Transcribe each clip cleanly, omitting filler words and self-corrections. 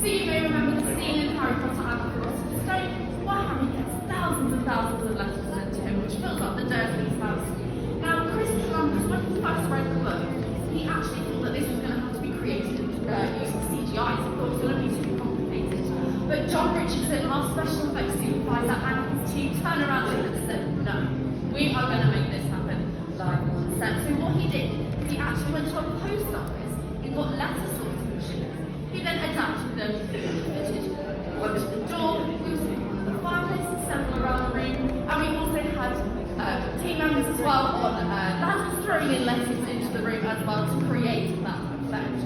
So you may remember the scene in Harry Potter and the Philosopher's Stone where Harry gets thousands and thousands of letters sent to him, which fills up the Dursleys' house. Now, Chris Columbus, when he first read the book, he actually thought that this was going to have to be created using CGI, so he thought it was going to be too complicated. But John Richardson, our special effects supervisor, and his team turned around and said, no, we are going to make this happen live on set. So what he did is he actually went to a post office, he got letter sorting machines, he then adapted them to the footage, went to the door, we also had the fireplace, several around the room, and we also had team members as well on ladders throwing in letters into the room as well to create that effect.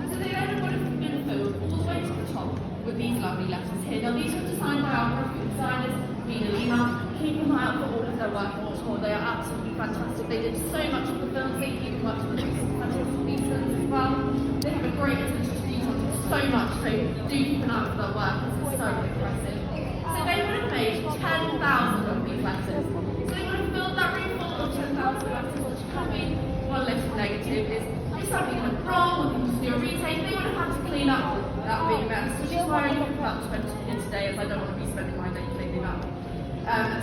So they then would have been filled all the way to the top with these lovely letters here. Now these were designed by our graphic designers, Mina Lima. Keep an eye out for all of their work on tour. They are absolutely fantastic. They did so much for the film. They even worked with some fantastic pieces as well. They have a great attention to detail, so much. So do keep an eye out for their work. It's so impressive. So they would have made 10,000 of these letters. So they would have filled that room full of 10,000 letters, which can be one little negative is if something went wrong or they just do a retake, they would have had to clean up that big mess, which is why I only about 20 here today, as I don't want to be spending my day cleaning up.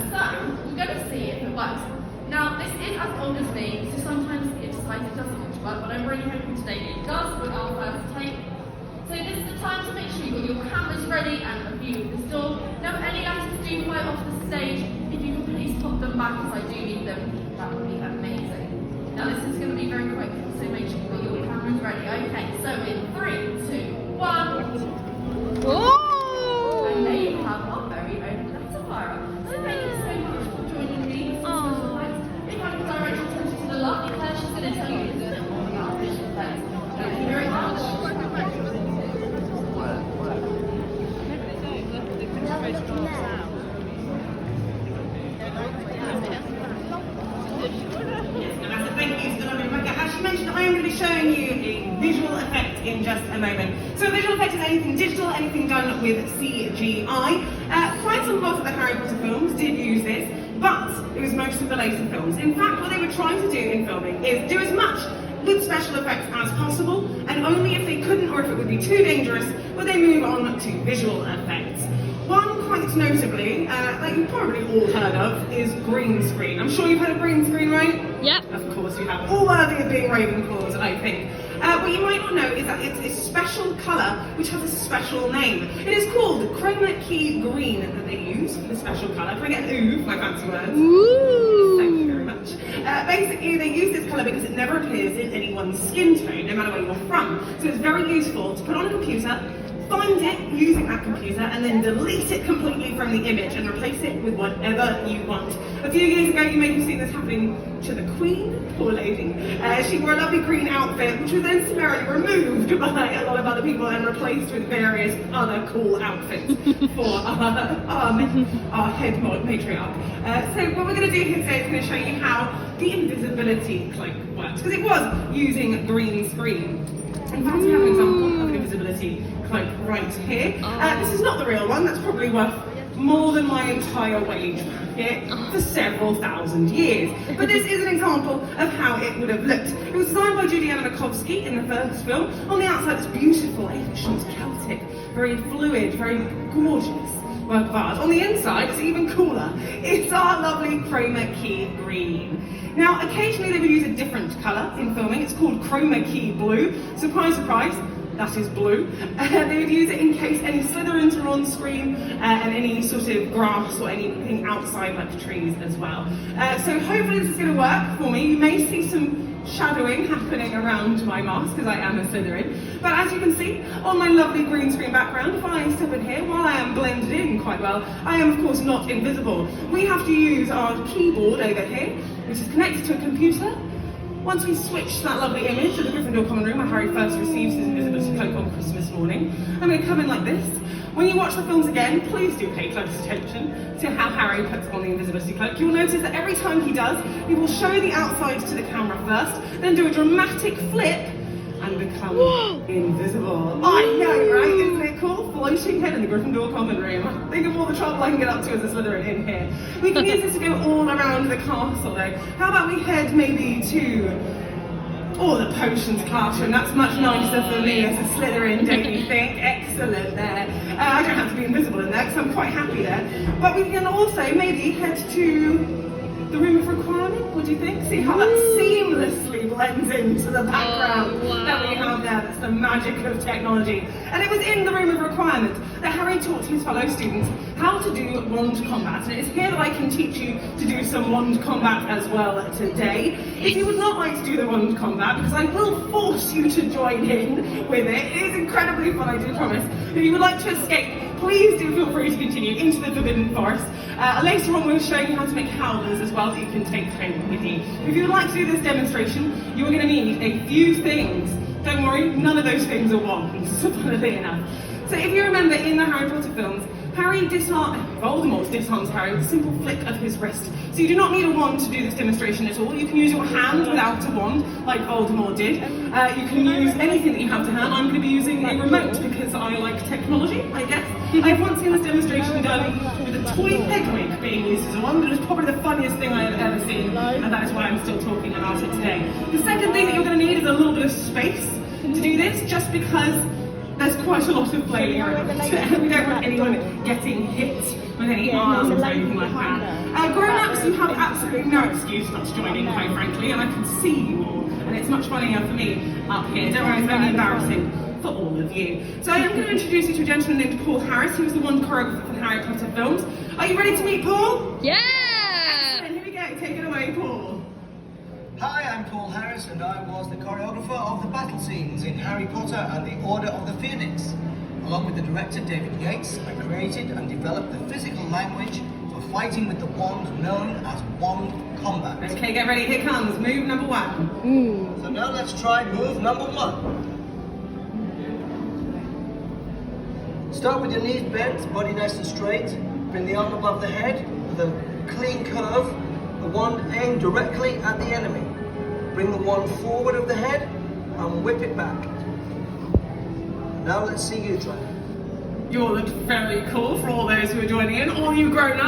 So we're going to see if it works. Now this is as old as me, so sometimes it doesn't work, but I'm really hoping today it does with our first take. So this is the time to make sure you've got your cameras ready and a view of this door. Now if any letters do fly off the stage, if you could please pop them back as I do need them, that would be amazing. Now this is going to be very quick, so make sure you've got your cameras ready. Okay, so in 3, 2, 1. Oh! And there you have our very own letter fire. So thank you so much for joining me. If I can direct your attention to the lovely Claire, she's going to tell you a little bit more about visual effects. Thank you very much. Thank you to the lovely Rebecca. As she mentioned, I am going to be showing you a visual effect in just a moment. So a visual effect is anything digital, anything done with CGI. Quite a lot of the Harry Potter films did use this, but it was most of the later films. In fact, what they were trying to do in filming is do as much with special effects as possible, and only if they couldn't or if it would be too dangerous would they move on to visual effects. One quite notably, that you've probably all heard of, is green screen. I'm sure you've heard of green screen, right? Yep. Of course you have. All worthy of being Ravenclaws, I think. What you might not know is that it's a special colour which has a special name. It is called chroma key green that they use for the special colour. Can I get an ooh for my fancy words? Ooh. Thank you very much. Basically, they use this colour because it never appears in anyone's skin tone, no matter where you're from. So it's very useful to put on a computer, find it using that computer, and then delete it completely from the image and replace it with whatever you want. A few years ago, you may have seen this happening to the Queen, poor lady. She wore a lovely green outfit, which was then summarily removed by a lot of other people and replaced with various other cool outfits for our head matriarch. So what we're going to do here today is going to show you how the invisibility cloak works, because it was using green screen. In fact, we have an example of an invisibility cloak right here. This is not the real one, that's probably worth more than my entire wage packet for several thousand years. But this is an example of how it would have looked. It was designed by Juliana Makovsky in the first film. On the outside, it's beautiful, ancient, Celtic, very fluid, very gorgeous work of art. On the inside, it's even cooler. It's our lovely chroma key green. Now, occasionally they would use a different colour in filming. It's called chroma key blue. Surprise, surprise, that is blue. They would use it in case any Slytherins were on screen and any sort of grass or anything outside like trees as well. So hopefully this is going to work for me. You may see some shadowing happening around my mask because I am a Slytherin. But as you can see on my lovely green screen background, if I step in here, while I am blended in quite well, I am of course not invisible. We have to use our keyboard over here, which is connected to a computer. Once we switch that lovely image of the Gryffindor common room where Harry first receives his invisibility cloak on Christmas morning, I'm going to come in like this. When you watch the films again, please do pay close attention to how Harry puts on the invisibility cloak. You'll notice that every time he does, he will show the outside to the camera first, then do a dramatic flip and become invisible. I know, right? Isn't it cool? Floating head in the Gryffindor common room. Think of all the trouble I can get up to as a Slytherin in here. We can use this to go all around the castle though. How about we head maybe to Oh, the potions classroom, that's much nicer for me as a Slytherin, don't you think? Excellent there. I don't have to be invisible in there because I'm quite happy there. But we can also maybe head to the room of requirement. What do you think? See how that seamlessly blends into the background that we have there. That's the magic of technology. And it was in the room of requirement that Harry taught his fellow students how to do wand combat. And it's here that I can teach you to do some wand combat as well today. If you would not like to do the wand combat, because I will force you to join in with it, it is incredibly fun, I do promise. If you would like to escape, please do feel free to continue into the Forbidden Forest. Later on we'll show you how to make howlers as well that you can take home with you. If you would like to do this demonstration, you are going to need a few things. Don't worry, none of those things are wands, funnily enough. So if you remember in the Harry Potter films, Voldemort disarms Harry with a simple flick of his wrist. So you do not need a wand to do this demonstration at all. You can use your hand without a wand, like Voldemort did. You can use anything that you have to hand. I'm going to be using a remote because I like technology, I guess. I've once seen this demonstration done with a toy pegwig being used as a wand, but it's probably the funniest thing I have ever seen, and that is why I'm still talking about it today. The second thing that you're going to need is a little bit of space to do this, just because there's quite a lot of flailing around. We don't want anyone getting hit with any arms or anything like that. Grown-ups, you have absolutely no excuse not to join in, quite frankly, and I can see you all, and it's much funnier for me up here. Don't worry, it's very embarrassing for all of you. So I'm going to introduce you to a gentleman named Paul Harris, who was the one choreographer for the Harry Potter films. Are you ready to meet Paul? Yeah! Excellent, here we go, take it away, Paul. Hi, I'm Paul Harris, and I was the choreographer of the battle scenes in Harry Potter and the Order of the Phoenix. Along with the director David Yates, I created and developed the physical language for fighting with the wand known as wand combat. Okay, get ready, here comes move number one. So now let's try move number one. Start with your knees bent, body nice and straight. Bring the arm above the head with a clean curve. The wand aimed directly at the enemy. Bring the wand forward of the head and whip it back. Now let's see you try. You all looked very cool for all those who are joining in, all you grown-ups.